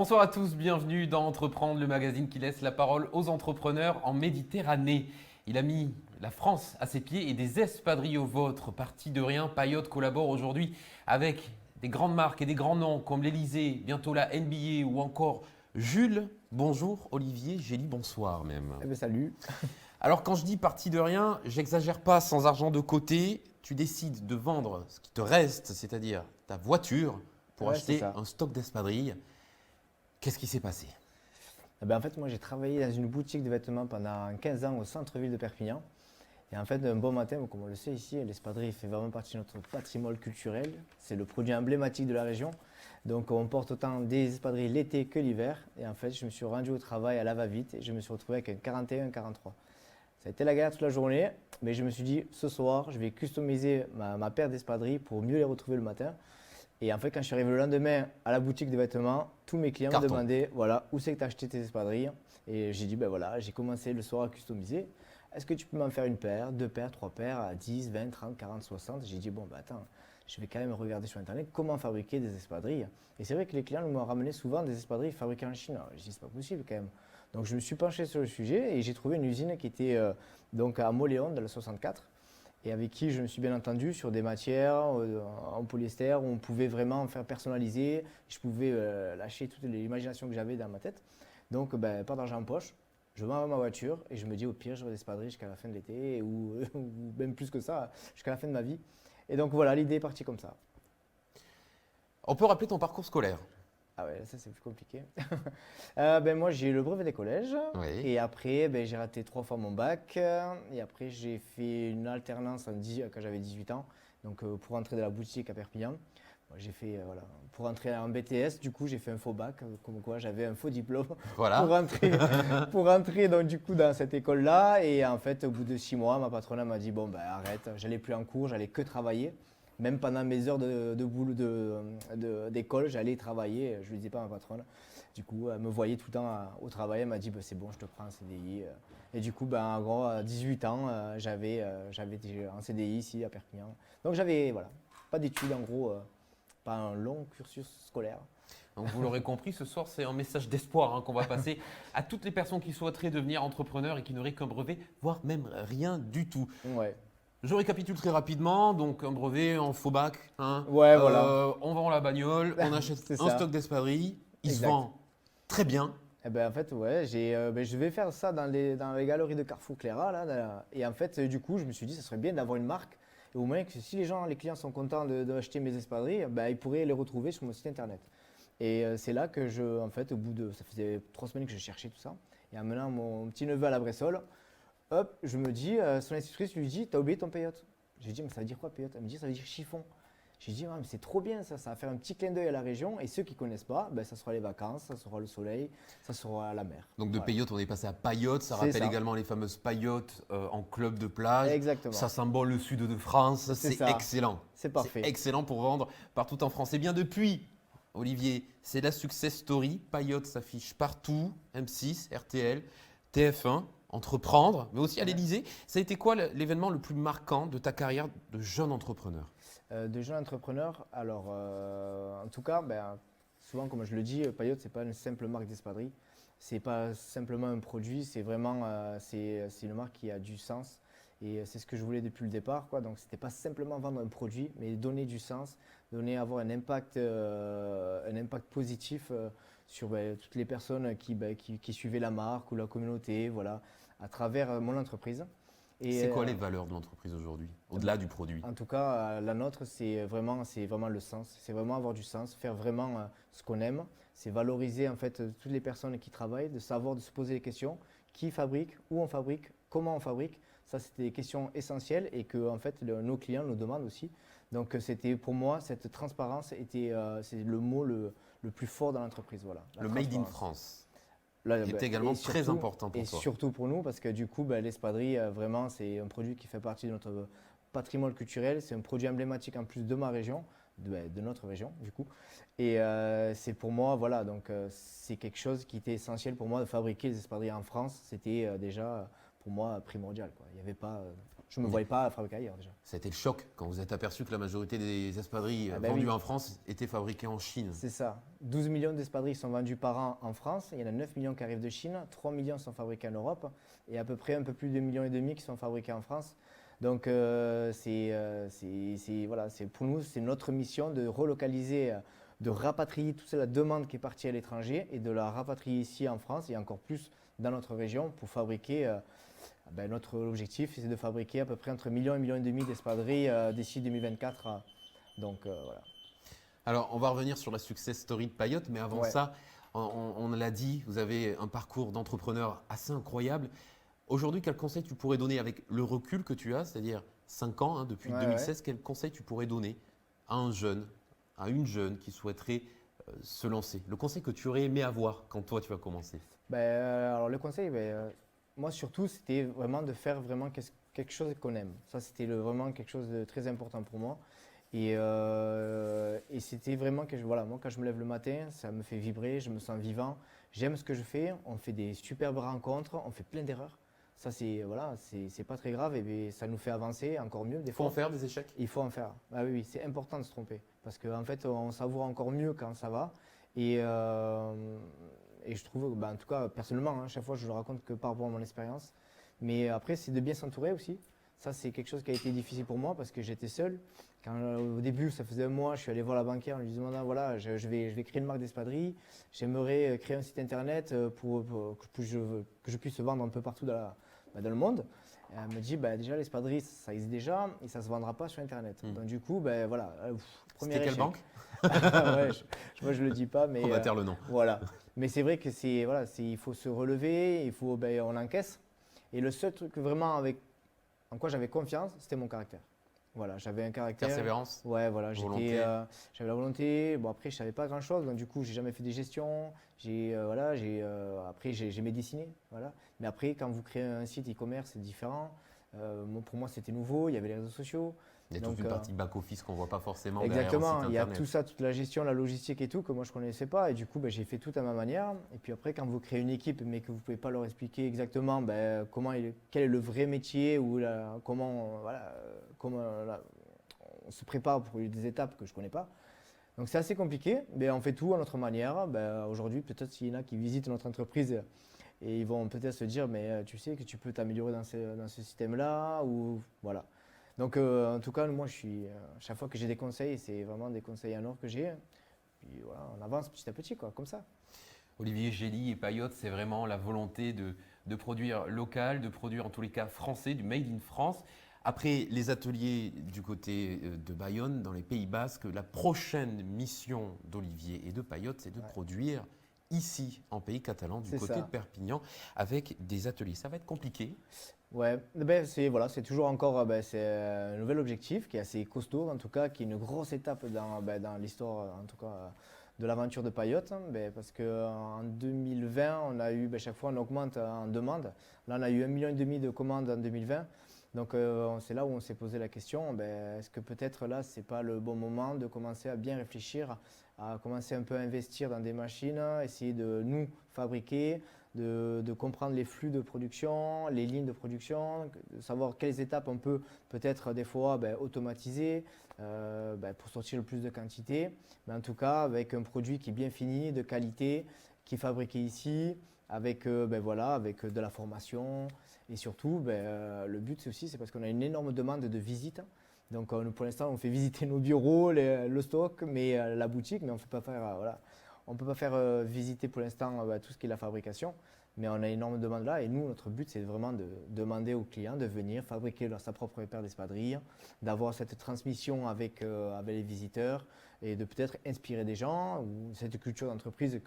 Bonsoir à tous, bienvenue dans Entreprendre, le magazine qui laisse la parole aux entrepreneurs en Méditerranée. Il a mis la France à ses pieds et des espadrilles au vôtre. Parti de rien, Payot collabore aujourd'hui avec des grandes marques et des grands noms comme l'Elysée, bientôt la NBA ou encore Jules. Bonjour Olivier, j'ai dit bonsoir même. Eh bien, salut. Alors quand je dis parti de rien, j'exagère pas, sans argent de côté, tu décides de vendre ce qui te reste, c'est-à-dire ta voiture, pour Ouais, c'est acheter ça. un stock d'espadrilles. Qu'est-ce qui s'est passé? En fait, moi, j'ai travaillé dans une boutique de vêtements pendant 15 ans au centre-ville de Perpignan. Et en fait, un bon matin, comme on le sait ici, l'espadrille fait vraiment partie de notre patrimoine culturel. C'est le produit emblématique de la région. Donc, on porte autant des espadrilles l'été que l'hiver. Et en fait, je me suis rendu au travail à la va-vite et je me suis retrouvé avec un 41, un 43. Ça a été la galère toute la journée, mais je me suis dit, ce soir, je vais customiser ma paire d'espadrilles pour mieux les retrouver le matin. Et en fait, quand je suis arrivé le lendemain à la boutique de vêtements, tous mes clients me Carton. demandaient, voilà, où c'est que tu as acheté tes espadrilles? Et j'ai dit, ben voilà, j'ai commencé le soir à customiser. Est-ce que tu peux m'en faire une paire, deux paires, trois paires à 10, 20, 30, 40, 60? J'ai dit, bon, ben attends, je vais quand même regarder sur Internet comment fabriquer des espadrilles. Et c'est vrai que les clients m'ont ramené souvent des espadrilles fabriquées en Chine. Alors, j'ai dit, c'est pas possible quand même. Donc je me suis penché sur le sujet et j'ai trouvé une usine qui était donc à Moléon, dans le 64 et avec qui je me suis bien entendu sur des matières en polyester où on pouvait vraiment faire personnaliser. Je pouvais lâcher toute l'imagination que j'avais dans ma tête. Donc, pas d'argent en poche. Je vends ma voiture et je me dis au pire, j'aurai des espadrilles jusqu'à la fin de l'été ou même plus que ça, jusqu'à la fin de ma vie. Et donc voilà, l'idée est partie comme ça. On peut rappeler ton parcours scolaire. Ah ouais, ça c'est plus compliqué. Moi j'ai eu le brevet des collèges Oui. et après j'ai raté 3 fois mon bac et après j'ai fait une alternance quand j'avais 18 ans donc pour entrer dans la boutique à Perpignan. Moi, j'ai fait voilà, pour entrer en BTS du coup j'ai fait un faux bac comme quoi j'avais un faux diplôme pour Voilà. rentrer pour rentrer donc du coup dans cette école là et en fait au bout de 6 mois ma patronne m'a dit bon arrête, j'allais plus en cours, j'allais que travailler. Même pendant mes heures de boulot d'école, j'allais travailler. Je ne le disais pas à ma patronne. Du coup, elle me voyait tout le temps au travail. Elle m'a dit c'est bon, je te prends un CDI. Et du coup, en gros, à 18 ans, j'avais un CDI ici à Perpignan. Donc, j'avais voilà, pas d'études en gros, pas un long cursus scolaire. Donc vous l'aurez compris, ce soir c'est un message d'espoir qu'on va passer à toutes les personnes qui souhaiteraient devenir entrepreneurs et qui n'auraient qu'un brevet, voire même rien du tout. Ouais, Je récapitule très rapidement. Donc un brevet en faux bac. ouais, voilà, On vend la bagnole, on achète c'est un ça, stock d'espadrilles. Il se exact. vend très bien. En fait, ouais, je vais faire ça dans les galeries de Carrefour Cléra. Et en fait, du coup, je me suis dit, ça serait bien d'avoir une marque. Et au moins que si les clients sont contents d'acheter mes espadrilles, ils pourraient les retrouver sur mon site internet. Et c'est là que en fait, ça faisait 3 semaines que je cherchais tout ça. Et en menant mon petit neveu à la Bressole, hop, je me dis, son institutrice lui dit, t'as oublié ton payotte. J'ai dit, mais ça veut dire quoi payotte? Elle me dit, ça veut dire chiffon. J'ai dit, ah, mais c'est trop bien ça, ça va faire un petit clin d'œil à la région. Et ceux qui ne connaissent pas, ça sera les vacances, ça sera le soleil, ça sera la mer. Donc de Voilà. paillotes, on est passé à paillotes. Ça C'est rappelle ça, également les fameuses paillotes en club de plage. exactement. Ça symbole le sud de France. C'est C'est ça, excellent. c'est C'est parfait. excellent pour vendre partout en France. Et bien depuis, Olivier, c'est la success story. Paillotes s'affiche partout. M6, RTL, TF1. Entreprendre, mais aussi à Ouais. l'Elysée. Ça a été quoi l'événement le plus marquant de ta carrière de jeune entrepreneur? De jeunes entrepreneurs, alors en tout cas, souvent comme je le dis, Payot, ce n'est pas une simple marque d'espadrilles. Ce n'est pas simplement un produit, c'est vraiment c'est une marque qui a du sens. Et c'est ce que je voulais depuis le départ, quoi. Donc, ce n'était pas simplement vendre un produit, mais donner du sens, avoir un impact positif sur toutes les personnes qui suivaient la marque ou la communauté, voilà, à travers mon entreprise. Et C'est quoi les valeurs de l'entreprise aujourd'hui, au-delà du produit? en tout cas, la nôtre, c'est vraiment le sens. C'est vraiment avoir du sens, faire vraiment ce qu'on aime. C'est valoriser en fait toutes les personnes qui travaillent, de savoir, de se poser des questions. Qui fabrique, où on fabrique, comment on fabrique. Ça, c'était des questions essentielles et que en fait, nos clients nous demandent aussi. Donc, c'était pour moi, cette transparence c'est le mot le plus fort dans l'entreprise. Voilà, la Le Made in transparence. France, Là, qui est également très important pour et toi. surtout pour nous, parce que du coup, l'espadrille, vraiment, c'est un produit qui fait partie de notre patrimoine culturel. C'est un produit emblématique en plus de ma région, de notre région, du coup. Et c'est pour moi, voilà, donc c'est quelque chose qui était essentiel pour moi de fabriquer les espadrilles en France. C'était déjà pour moi primordial, quoi. Il y avait pas, je ne me voyais pas fabriquer ailleurs déjà. Ça a été le choc quand vous êtes aperçu que la majorité des espadrilles Ah ben vendues oui. en France étaient fabriquées en Chine. C'est ça. 12 millions d'espadrilles sont vendues par an en France. Il y en a 9 millions qui arrivent de Chine. 3 millions sont fabriqués en Europe. Et à peu près un peu plus de 2,5 millions qui sont fabriqués en France. Donc, voilà, pour nous, c'est notre mission de relocaliser, de rapatrier toute la demande qui est partie à l'étranger et de la rapatrier ici en France et encore plus dans notre région pour fabriquer. Notre objectif, c'est de fabriquer à peu près entre 1 million et 1,5 million d'espadrilles d'ici 2024. Donc, voilà. Alors, on va revenir sur la success story de Payotte, mais avant Ouais. ça, on l'a dit, vous avez un parcours d'entrepreneur assez incroyable. Aujourd'hui, quel conseil tu pourrais donner avec le recul que tu as, c'est-à-dire 5 ans, depuis Ouais, 2016, quel conseil tu pourrais donner à un jeune, à une jeune qui souhaiterait se lancer? Le conseil que tu aurais aimé avoir quand toi, tu vas commencer? Alors le conseil, moi surtout, c'était vraiment de faire vraiment quelque chose qu'on aime. Ça, c'était vraiment quelque chose de très important pour moi. Et c'était vraiment que voilà, moi quand je me lève le matin, ça me fait vibrer, je me sens vivant. J'aime ce que je fais, on fait des superbes rencontres, on fait plein d'erreurs. Ça, c'est pas très grave et bien, ça nous fait avancer encore mieux des Il faut fois. en faire des échecs? Il faut en faire. Ah oui, c'est important de se tromper parce qu'en fait, on savoure encore mieux quand ça va. Et, et je trouve, en tout cas, personnellement, hein, chaque fois, je le raconte que par rapport à mon expérience. Mais après, c'est de bien s'entourer aussi. Ça, c'est quelque chose qui a été difficile pour moi parce que j'étais seul. Au début, ça faisait un mois, je suis allé voir la banquière en lui demandant voilà, je vais créer une marque d'espadrilles. J'aimerais créer un site internet pour que je puisse se vendre un peu partout dans le monde. Et elle me dit déjà l'espadrille ça existe déjà et ça ne se vendra pas sur internet. Donc du coup, voilà. Premier C'était quelle échec. banque? Ouais, moi je le dis pas, mais On va taire le nom. voilà. Mais c'est vrai que il faut se relever, on encaisse. Et le seul truc vraiment en quoi j'avais confiance, c'était mon caractère. Voilà, j'avais un caractère. Persévérance? Ouais, voilà, Volonté. j'avais la volonté. Bon, après, je savais pas grand-chose, donc du coup, j'ai jamais fait des gestions. Après, j'aimais dessiner, voilà. Mais après, quand vous créez un site e-commerce, c'est différent. Pour moi, c'était nouveau. Il y avait les réseaux sociaux. Il y a Donc, toute une partie back-office qu'on ne voit pas forcément exactement, derrière un site il y a internet. tout ça, toute la gestion, la logistique et tout que moi je ne connaissais pas et du coup j'ai fait tout à ma manière. Et puis après quand vous créez une équipe mais que vous ne pouvez pas leur expliquer exactement quel est le vrai métier ou comment on se prépare pour des étapes que je ne connais pas. Donc c'est assez compliqué, mais on fait tout à notre manière. Aujourd'hui peut-être s'il y en a qui visitent notre entreprise et ils vont peut-être se dire mais tu sais que tu peux t'améliorer dans ce système-là ou voilà. Donc, en tout cas, moi, chaque fois que j'ai des conseils, c'est vraiment des conseils en or que j'ai. Puis voilà, on avance petit à petit, quoi, comme ça. Olivier Gély et Payotte, c'est vraiment la volonté de produire local, de produire en tous les cas français, du Made in France. Après les ateliers du côté de Bayonne, dans les Pays Basques, la prochaine mission d'Olivier et de Payotte, c'est de produire ici, en pays catalan, du côté de Perpignan, avec des ateliers. Ça va être compliqué. Ouais, c'est toujours encore c'est un nouvel objectif qui est assez costaud, en tout cas, qui est une grosse étape dans l'histoire, en tout cas, de l'aventure de Payotte. Parce qu'en 2020, on a eu, chaque fois, on augmente en demande. Là, on a eu 1,5 million de commandes en 2020. Donc, c'est là où on s'est posé la question, est-ce que peut-être là, ce n'est pas le bon moment de commencer à bien réfléchir, à commencer un peu à investir dans des machines, essayer de nous fabriquer, de comprendre les flux de production, les lignes de production, de savoir quelles étapes on peut peut-être des fois automatiser pour sortir le plus de quantité. Mais en tout cas, avec un produit qui est bien fini, de qualité, qui est fabriqué ici, avec de la formation. Et surtout, le but c'est parce qu'on a une énorme demande de visite. Donc pour l'instant, on fait visiter nos bureaux, le stock, mais la boutique, mais on ne peut pas faire visiter pour l'instant tout ce qui est la fabrication. Mais on a une énorme demande là et nous, notre but, c'est vraiment de demander aux clients de venir fabriquer sa propre paire d'espadrilles, d'avoir cette transmission avec les visiteurs et de peut-être inspirer des gens ou cette culture d'entreprise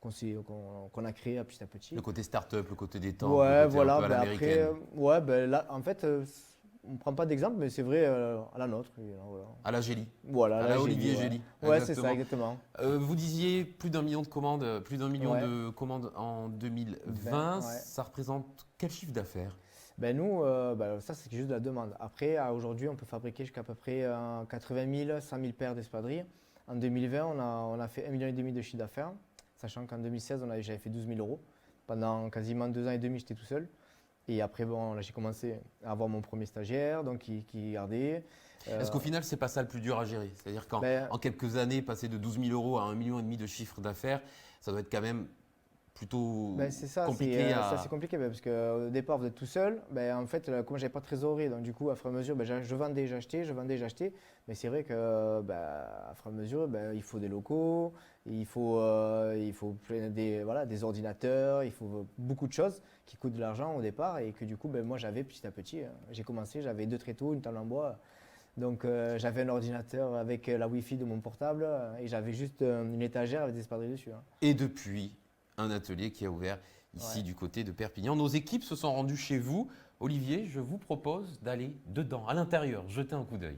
qu'on a créée petit à petit. Le côté start-up, le côté détente, Ouais, le côté voilà. un peu à l'américaine. Là, en fait, on ne prend pas d'exemple, mais c'est vrai à la nôtre. Voilà. À la Gély. Voilà, à la Olivier ouais. Gély. Ouais, c'est ça, exactement. Vous disiez plus d'1 million de commandes, de commandes en 2020. Ouais. Ça représente quel chiffre d'affaires? Nous, ça c'est juste de la demande. Après, aujourd'hui, on peut fabriquer jusqu'à peu près 80 000, 100 000 paires d'espadrilles. En 2020, on a fait 1,5 million de chiffre d'affaires, sachant qu'en 2016, j'avais fait 12 000 euros. Pendant quasiment 2 ans et demi, j'étais tout seul. Et après, bon, là, j'ai commencé à avoir mon premier stagiaire, donc qui gardait. Est-ce qu'au final, c'est pas ça le plus dur à gérer? C'est-à-dire qu'en Ben, en quelques années, passer de 12 000 euros à 1,5 million de chiffre d'affaires, ça doit être quand même plutôt c'est ça, compliqué c'est compliqué parce qu'au départ, vous êtes tout seul. En fait, comme j'avais pas de trésorerie, donc du coup, à fur et à mesure, je vendais, j'achetais, je vendais, j'achetais. Mais c'est vrai que, à fur et à mesure, il faut des locaux, il faut voilà, des ordinateurs, il faut beaucoup de choses qui coûtent de l'argent au départ et que du coup, moi, j'avais petit à petit. J'ai commencé, j'avais 2 tréteaux, une table en bois. Donc, j'avais un ordinateur avec la Wi-Fi de mon portable et j'avais juste une étagère avec des espadrilles dessus. Et depuis, un atelier qui a ouvert ici Ouais. du côté de Perpignan. Nos équipes se sont rendues chez vous. Olivier, je vous propose d'aller dedans, à l'intérieur, jeter un coup d'œil.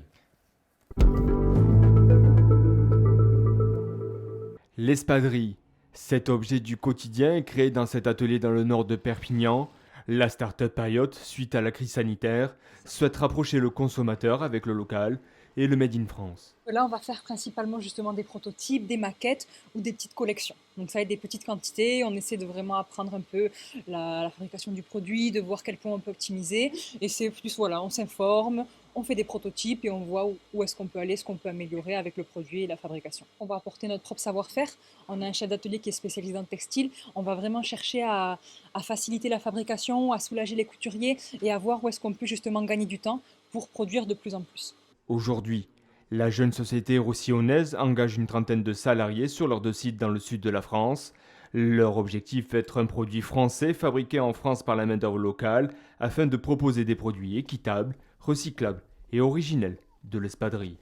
L'espadrille, cet objet du quotidien est créé dans cet atelier dans le nord de Perpignan. La start-up Payot, suite à la crise sanitaire, souhaite rapprocher le consommateur avec le local et le Made in France. Là, on va faire principalement justement des prototypes, des maquettes ou des petites collections. Donc ça va être des petites quantités, on essaie de vraiment apprendre un peu la fabrication du produit, de voir quel point on peut optimiser. Et c'est plus, voilà, on s'informe, on fait des prototypes et on voit où est-ce qu'on peut aller, ce qu'on peut améliorer avec le produit et la fabrication. On va apporter notre propre savoir-faire. On a un chef d'atelier qui est spécialisé dans le textile. On va vraiment chercher à faciliter la fabrication, à soulager les couturiers et à voir où est-ce qu'on peut justement gagner du temps pour produire de plus en plus. Aujourd'hui, la jeune société roussillonnaise engage une trentaine de salariés sur leurs 2 sites dans le sud de la France. Leur objectif est être un produit français fabriqué en France par la main-d'œuvre locale afin de proposer des produits équitables, recyclables et originels de l'espadrille.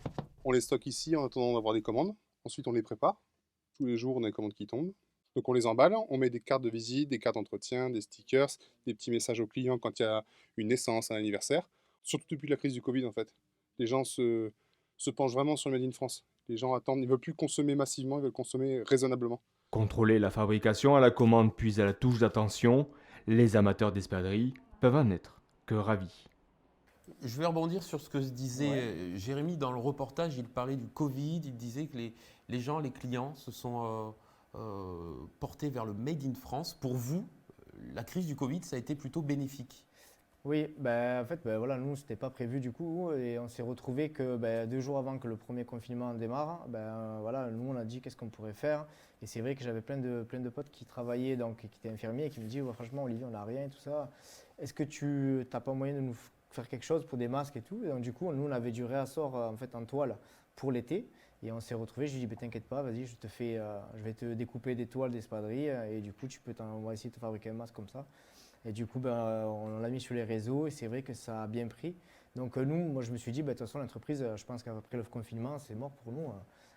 On les stocke ici en attendant d'avoir des commandes. Ensuite, on les prépare. Tous les jours, on a des commandes qui tombent. Donc, on les emballe. On met des cartes de visite, des cartes d'entretien, des stickers, des petits messages aux clients quand il y a une naissance, un anniversaire. Surtout depuis la crise du Covid, en fait. Les gens se penchent vraiment sur le Made in France. Les gens attendent, ils ne veulent plus consommer massivement, ils veulent consommer raisonnablement. Contrôler la fabrication à la commande puis à la touche d'attention, les amateurs d'espadrilles peuvent en être que ravis. Je vais rebondir sur ce que disait Ouais. Jérémy dans le reportage. Il parlait du Covid, il disait que les gens, les clients se sont portés vers le Made in France. Pour vous, la crise du Covid, ça a été plutôt bénéfique. Oui, en fait, voilà, nous, c'était pas prévu du coup, et on s'est retrouvé que 2 jours avant que le premier confinement démarre, voilà, nous, on a dit qu'est-ce qu'on pourrait faire. Et c'est vrai que j'avais plein de potes qui travaillaient, donc qui étaient infirmiers, et qui me disaient, ouais, franchement, Olivier, on n'a rien et tout ça. Est-ce que tu n'as pas moyen de nous faire quelque chose pour des masques et tout? Et donc, du coup, nous, on avait du réassort en fait en toile pour l'été. Et on s'est retrouvé, je lui ai dit, t'inquiète pas, vas-y, je vais te découper des toiles d'espadrilles, et du coup, on va essayer de te fabriquer un masque comme ça. Et du coup, on l'a mis sur les réseaux et c'est vrai que ça a bien pris. Donc moi je me suis dit, de toute façon l'entreprise, je pense qu'après le confinement, c'est mort pour nous.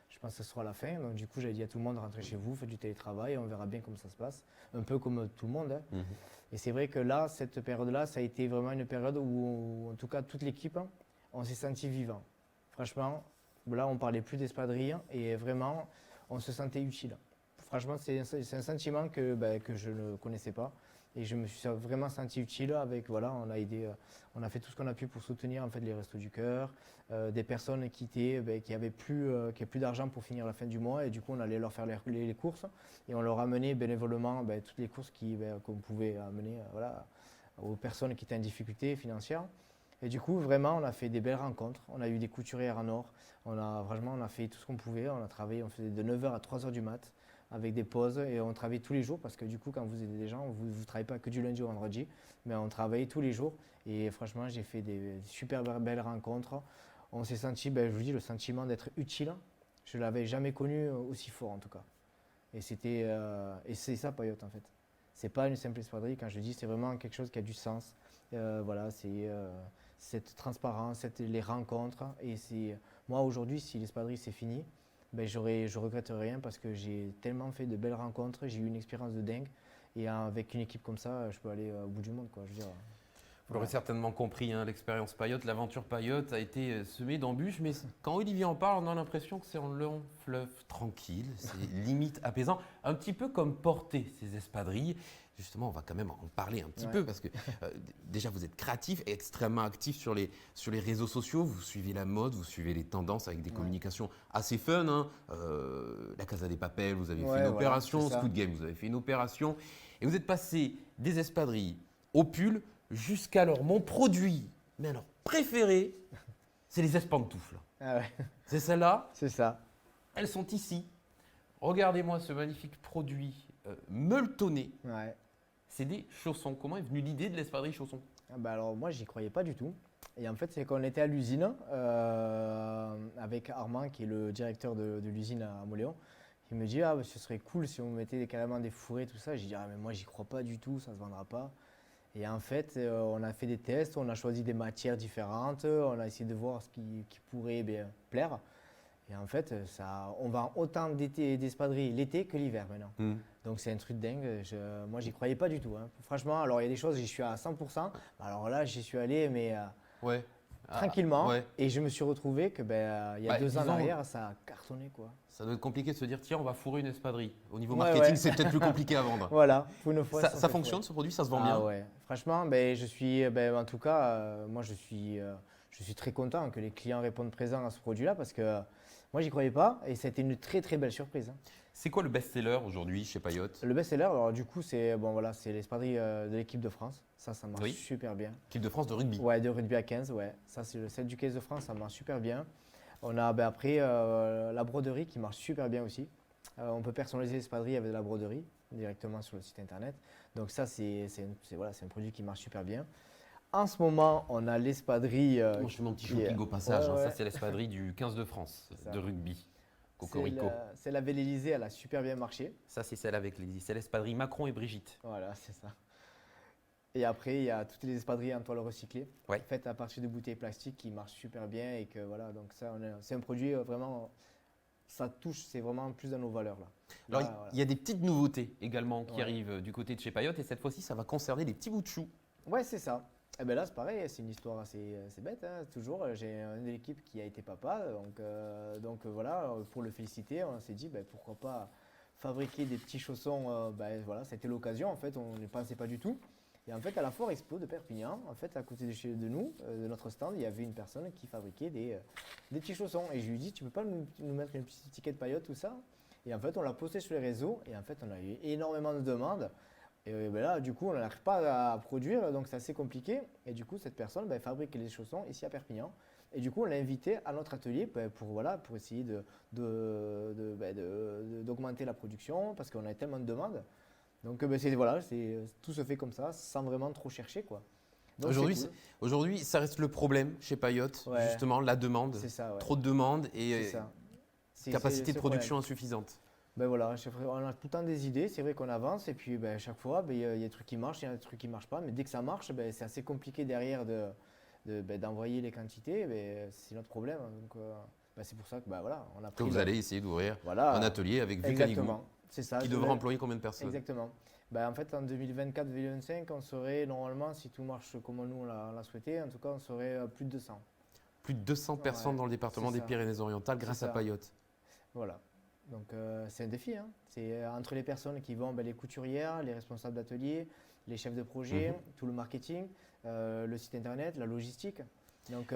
Je pense que ce sera la fin. Donc du coup, j'avais dit à tout le monde, rentrez chez vous, faites du télétravail, on verra bien comment ça se passe. Un peu comme tout le monde. Mhm. Et c'est vrai que là, cette période-là, ça a été vraiment une période où, en tout cas, toute l'équipe, on s'est senti vivant. Franchement, là, on parlait plus d'espadrille et vraiment, on se sentait utile. Franchement, c'est un sentiment que je ne connaissais pas. Et je me suis vraiment senti utile avec, voilà, on a fait tout ce qu'on a pu pour soutenir en fait, les Restos du Cœur, des personnes qui avaient plus d'argent pour finir la fin du mois et du coup on allait leur faire les courses et on leur amenait bénévolement toutes les courses qu'on pouvait amener voilà, aux personnes qui étaient en difficulté financière. Et du coup vraiment on a fait des belles rencontres, on a eu des couturières en or, on a fait tout ce qu'on pouvait, on a travaillé, on faisait de 9h à 3h du mat avec des pauses et on travaillait tous les jours parce que du coup quand vous aidez des gens, vous ne travaillez pas que du lundi au vendredi, mais on travaillait tous les jours et franchement j'ai fait des super belles rencontres. On s'est senti, je vous dis, le sentiment d'être utile, je ne l'avais jamais connu aussi fort en tout cas. Et c'est ça Payot en fait. C'est pas une simple espadrille, quand je dis c'est vraiment quelque chose qui a du sens. Voilà, c'est cette transparence, les rencontres et moi aujourd'hui si l'espadrille c'est fini, je regrette rien parce que j'ai tellement fait de belles rencontres, j'ai eu une expérience de dingue et avec une équipe comme ça, je peux aller au bout du monde, quoi. Je veux dire, Vous l'aurez certainement compris, hein, l'expérience Payot, l'aventure Payot a été semée d'embûches, mais quand Olivier en parle, on a l'impression que c'est un long fleuve tranquille, c'est limite apaisant, un petit peu comme porter ces espadrilles. Justement, on va quand même en parler un petit peu parce que déjà vous êtes créatif et extrêmement actif sur les réseaux sociaux, vous suivez la mode, vous suivez les tendances avec des communications assez fun. Hein. La Casa des Papel, vous avez fait une opération, c'est ça. Squid Game, vous avez fait une opération et vous êtes passé des espadrilles au pull. Jusqu'alors, mon produit, mais alors préféré, c'est les espantoufles. Ah ouais, C'est celles-là, c'est ça. elles sont ici. Regardez-moi ce magnifique produit meuletonné. Ouais. C'est des chaussons. Comment est venue l'idée de l'espadrille chaussons? Ah bah alors moi j'y croyais pas du tout. Et en fait c'est qu'on était à l'usine avec Armand qui est le directeur de l'usine à Moléon. Il me dit ah bah, ce serait cool si on mettait carrément des fourrés tout ça. J'ai dit ah mais moi j'y crois pas du tout, ça se vendra pas. Et en fait on a fait des tests, on a choisi des matières différentes, on a essayé de voir ce qui pourrait bien plaire. Et en fait on vend autant d'espadrilles l'été que l'hiver maintenant. Donc c'est un truc dingue, moi j'y croyais pas du tout, hein. Franchement, alors il y a des choses, j'y suis à 100%, alors là j'y suis allé mais Ouais. tranquillement ouais. et je me suis retrouvé que il y a Ouais, 2 ans en disons- arrière ça a cartonné quoi. Ça doit être compliqué de se dire tiens, on va fourrer une espadrille. Au niveau Ouais, marketing, ouais. c'est peut-être plus compliqué à vendre. Voilà, pour une fois. Ça fait fonctionne fouet. ce produit, ça se vend Ah bien. ouais, franchement, en tout cas, moi je suis très content que les clients répondent présents à ce produit-là parce que moi j'y croyais pas et ça a été une très très belle surprise, hein. C'est quoi le best-seller aujourd'hui chez Payotte? Le best-seller, alors du coup c'est c'est l'espadrille de l'équipe de France, ça marche Oui. super bien. Équipe de France de rugby. Ouais, de rugby à 15, ouais. Ça, c'est le set du 15 de France, ça marche super bien. On a après la broderie qui marche super bien aussi. On peut personnaliser l'espadrille avec de la broderie directement sur le site internet. Donc ça, c'est un produit qui marche super bien. En ce moment, on a l'espadrille. Moi, je fais mon petit qui est- shopping au passage. Ouais, hein. Ça, ouais. c'est l'espadrille du 15 de France ça. de rugby. C'est Cocorico. celle avec l'Elysée, elle a super bien marché. Ça, c'est celle avec les. C'est l'espadrille Macron et Brigitte. Voilà, c'est ça. Et après, il y a toutes les espadrilles en toile recyclée, Ouais. faites à partir de bouteilles plastiques qui marchent super bien et que voilà, donc ça, c'est un produit vraiment, ça touche, c'est vraiment plus dans nos valeurs là. Alors, Là, il y a des petites nouveautés également qui Ouais. arrivent du côté de chez Payotte et cette fois-ci, ça va concerner les petits bouts de choux. Ouais, c'est ça. Et ben là, c'est pareil, c'est une histoire assez bête, hein. Toujours, j'ai un de l'équipe qui a été papa, donc voilà, pour le féliciter, on s'est dit pourquoi pas fabriquer des petits chaussons. Voilà, c'était l'occasion en fait, on n'y pensait pas du tout. Et en fait, à la Foire Expo de Perpignan, en fait, à côté de nous, de notre stand, il y avait une personne qui fabriquait des petits chaussons. Et je lui ai dit, tu peux pas nous mettre une petite étiquette Payotte, tout ça? Et en fait, on l'a posté sur les réseaux et en fait, on a eu énormément de demandes. Et là, du coup, on n'arrive pas à produire, donc c'est assez compliqué. Et du coup, cette personne fabrique les chaussons ici à Perpignan. Et du coup, on l'a invité à notre atelier pour essayer d'augmenter la production parce qu'on avait tellement de demandes. Donc tout se fait comme ça, sans vraiment trop chercher quoi. Donc, Aujourd'hui, c'est cool. aujourd'hui, ça reste le problème chez Payotte, Ouais. justement, la demande. C'est ça, ouais. Trop de demandes et C'est ça. capacité C'est de le production insuffisante. voilà, on a tout le temps des idées, c'est vrai qu'on avance et puis à chaque fois, il y a des trucs qui marchent, il y a des trucs qui ne marchent pas, mais dès que ça marche, c'est assez compliqué derrière d'envoyer les quantités, c'est notre problème. Donc c'est pour ça que voilà, on a Que pris vous allez essayer d'ouvrir voilà, un atelier avec Vue Canigou, exactement, c'est ça. qui devrait employer combien de personnes? Exactement. En fait, en 2024-2025, on serait normalement, si tout marche comme nous on l'a souhaité, en tout cas, on serait plus de 200. Plus de 200 personnes Ouais, dans le département c'est des ça. Pyrénées-Orientales grâce C'est à ça. Payotte. Voilà. Donc c'est un défi, hein. C'est entre les personnes qui vont, les couturières, les responsables d'atelier, les chefs de projet, tout le marketing, le site internet, la logistique. Donc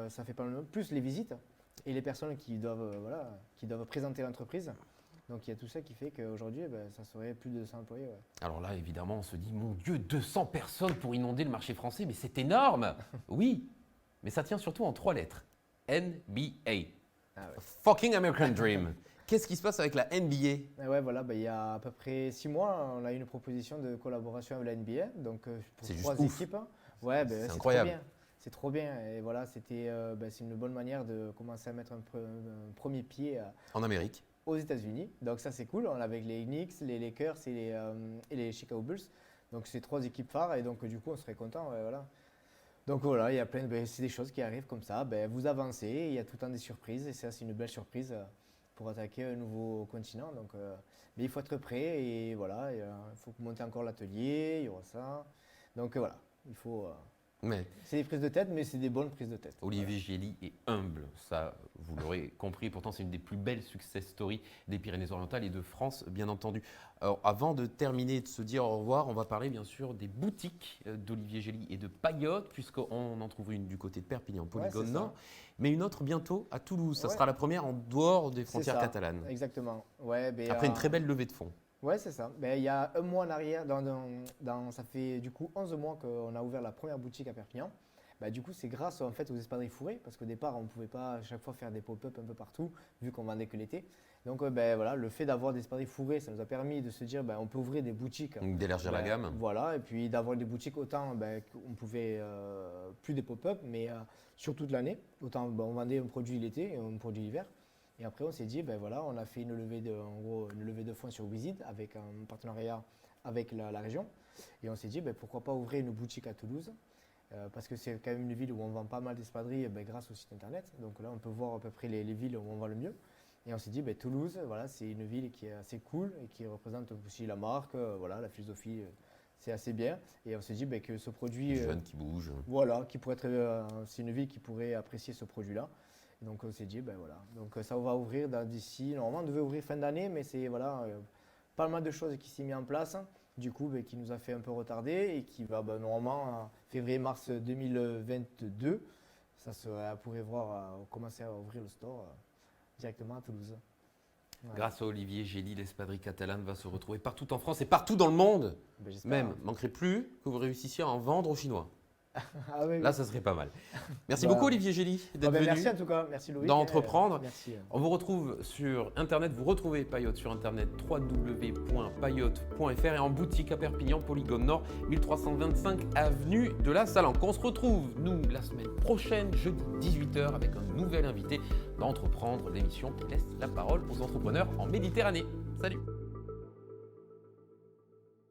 ça fait pas mal, plus les visites et les personnes qui doivent présenter l'entreprise. Donc il y a tout ça qui fait qu'aujourd'hui, ça serait plus de 200 employés. Ouais. Alors là, évidemment, on se dit, mon Dieu, 200 personnes pour inonder le marché français, mais c'est énorme. Oui, mais ça tient surtout en 3 lettres. NBA. Ah ouais. Fucking American Dream. Qu'est-ce qui se passe avec la NBA? Et ouais, voilà, il y a à peu près 6 mois, on a eu une proposition de collaboration avec la NBA, donc pour C'est juste 3 ouf. équipes. Ouais, C'est c'est incroyable. trop bien. C'est trop bien. Et voilà, c'est une bonne manière de commencer à mettre un premier pied En Amérique. aux États-Unis. Donc ça, c'est cool. On est avec les Knicks, les Lakers et les Chicago Bulls. Donc c'est 3 équipes phares et donc du coup, on serait content. Ouais, voilà. Donc voilà, il y a c'est des choses qui arrivent comme ça. Vous avancez, il y a tout le temps des surprises et ça, c'est une belle surprise pour attaquer un nouveau continent. Donc, mais il faut être prêt et voilà, il faut monter encore l'atelier, il y aura ça. Donc voilà, il faut. Mais C'est des prises de tête, mais c'est des bonnes prises de tête. Olivier Giely est humble, ça vous l'aurez compris. Pourtant, c'est une des plus belles success stories des Pyrénées-Orientales et de France, bien entendu. Alors, avant de terminer et de se dire au revoir, on va parler bien sûr des boutiques d'Olivier Giely et de Payotte, puisqu'on en trouve une du côté de Perpignan, Polygone c'est ça. Nord, mais une autre bientôt à Toulouse. Ça Ouais. sera la première en dehors des C'est frontières ça, catalanes. Exactement. Ouais, Après une très belle levée de fonds. Ouais, c'est ça. Ben, il y a un mois en arrière, ça fait du coup 11 mois qu'on a ouvert la première boutique à Perpignan. Ben, du coup, c'est grâce en fait aux espadrilles fourrées, parce qu'au départ, on ne pouvait pas à chaque fois faire des pop-up un peu partout, vu qu'on vendait que l'été. Donc, ben, voilà, le fait d'avoir des espadrilles fourrées, ça nous a permis de se dire, ben, on peut ouvrir des boutiques. Donc d'élargir la Ben, gamme. Voilà, et puis d'avoir des boutiques autant, ben, on pouvait plus des pop-up, mais sur toute l'année. Autant ben, on vendait un produit l'été et un produit l'hiver. Et après, on s'est dit, ben voilà, on a fait une levée de fonds sur Wizid avec un partenariat avec la région. Et on s'est dit, ben, pourquoi pas ouvrir une boutique à Toulouse parce que c'est quand même une ville où on vend pas mal d'espadrilles ben, grâce au site internet. Donc là, on peut voir à peu près les villes où on vend le mieux. Et on s'est dit, ben, Toulouse, voilà, c'est une ville qui est assez cool et qui représente aussi la marque, voilà, la philosophie, c'est assez bien. Et on s'est dit ben, que ce produit, Jeune qui bouge. voilà, qui pourrait être, c'est une ville qui pourrait apprécier ce produit-là. Et donc on s'est dit, ben voilà, donc ça va ouvrir d'ici, normalement on devait ouvrir fin d'année, mais c'est voilà, pas mal de choses qui s'est mis en place, du coup ben, qui nous a fait un peu retarder et qui va ben, normalement en février-mars 2022, on pourrait commencer à ouvrir le store directement à Toulouse. Voilà. Grâce à Olivier Gély, l'espadrille catalane va se retrouver partout en France et partout dans le monde. Ben, j'espère, Même, hein. manquerait plus que vous réussissiez à en vendre aux Chinois. Ah, oui, Là, oui. ça serait pas mal. Merci Bah, beaucoup Olivier Gély d'être Ben, venu. merci en tout cas, merci Loïc. d'entreprendre. Merci. On vous retrouve sur Internet, vous retrouvez Payotte sur Internet www.payotte.fr et en boutique à Perpignan, Polygone Nord, 1325 avenue de la Salanque. On se retrouve, nous, la semaine prochaine, jeudi 18h, avec un nouvel invité d'Entreprendre, l'émission qui laisse la parole aux entrepreneurs en Méditerranée. Salut!